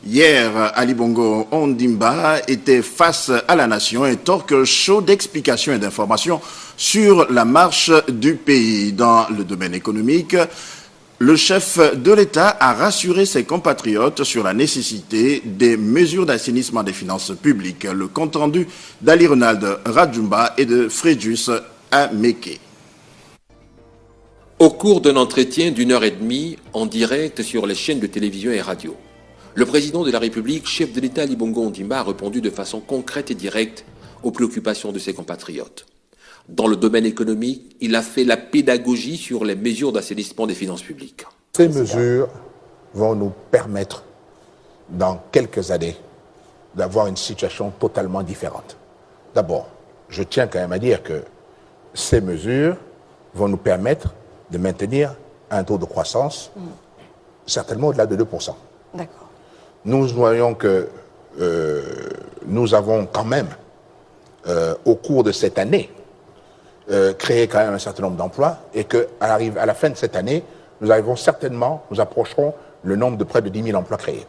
Hier, Ali Bongo Ondimba était face à la nation, un talk show d'explications et d'informations sur la marche du pays. Dans le domaine économique, le chef de l'État a rassuré ses compatriotes sur la nécessité des mesures d'assainissement des finances publiques. Le compte-rendu d'Ali Ronald Radjumba et de Fréjus Ameke. Au cours d'un entretien d'1h30 en direct sur les chaînes de télévision et radio, le président de la République, chef de l'État Ali Bongo Ondimba, a répondu de façon concrète et directe aux préoccupations de ses compatriotes. Dans le domaine économique, il a fait la pédagogie sur les mesures d'assainissement des finances publiques. Ces mesures vont nous permettre, dans quelques années, d'avoir une situation totalement différente. D'abord, je tiens quand même à dire que ces mesures vont nous permettre de maintenir un taux de croissance certainement au-delà de 2%. D'accord. Nous voyons que nous avons quand même, au cours de cette année, créé quand même un certain nombre d'emplois et qu'à la fin de cette année, nous approcherons le nombre de près de 10 000 emplois créés.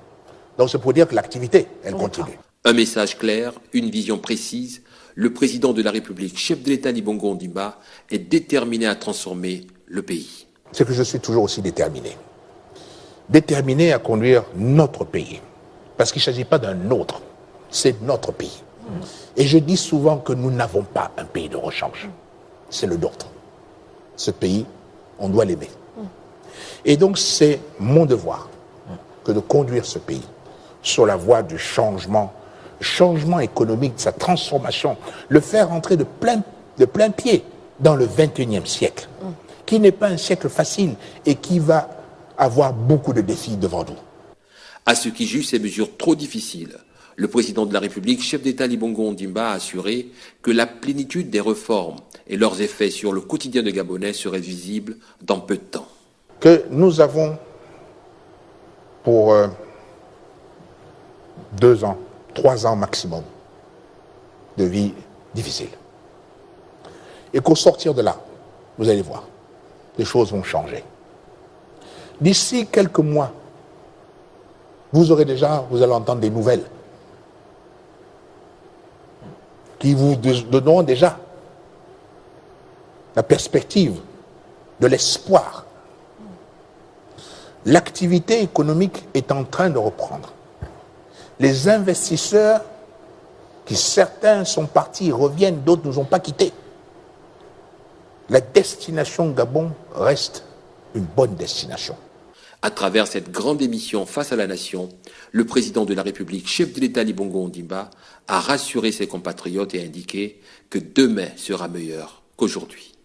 Donc c'est pour dire que l'activité, elle continue. Un message clair, une vision précise. Le président de la République, chef de l'État Ali Bongo Ondimba, est déterminé à transformer le pays. C'est que je suis toujours aussi déterminé. Déterminé à conduire notre pays. Parce qu'il ne s'agit pas d'un autre, c'est notre pays. Et je dis souvent que nous n'avons pas un pays de rechange. C'est le nôtre. Ce pays, on doit l'aimer. Et donc c'est mon devoir que de conduire ce pays sur la voie du changement économique, de sa transformation, le faire entrer de plein pied dans le XXIe siècle, qui n'est pas un siècle facile et qui va avoir beaucoup de défis devant nous. À ceux qui jugent ces mesures trop difficiles, le président de la République, chef d'État Ali Bongo Ondimba, a assuré que la plénitude des réformes et leurs effets sur le quotidien de Gabonais seraient visibles dans peu de temps. Que nous avons pour 2 ans, 3 ans maximum de vie difficile. Et qu'au sortir de là, vous allez voir, les choses vont changer. D'ici quelques mois, vous allez entendre des nouvelles qui vous donneront déjà la perspective de l'espoir. L'activité économique est en train de reprendre. Les investisseurs, certains sont partis, reviennent, d'autres ne nous ont pas quittés. La destination Gabon reste une bonne destination. À travers cette grande émission Face à la Nation, le président de la République, chef de l'État Ali Bongo Ondimba, a rassuré ses compatriotes et indiqué que demain sera meilleur qu'aujourd'hui.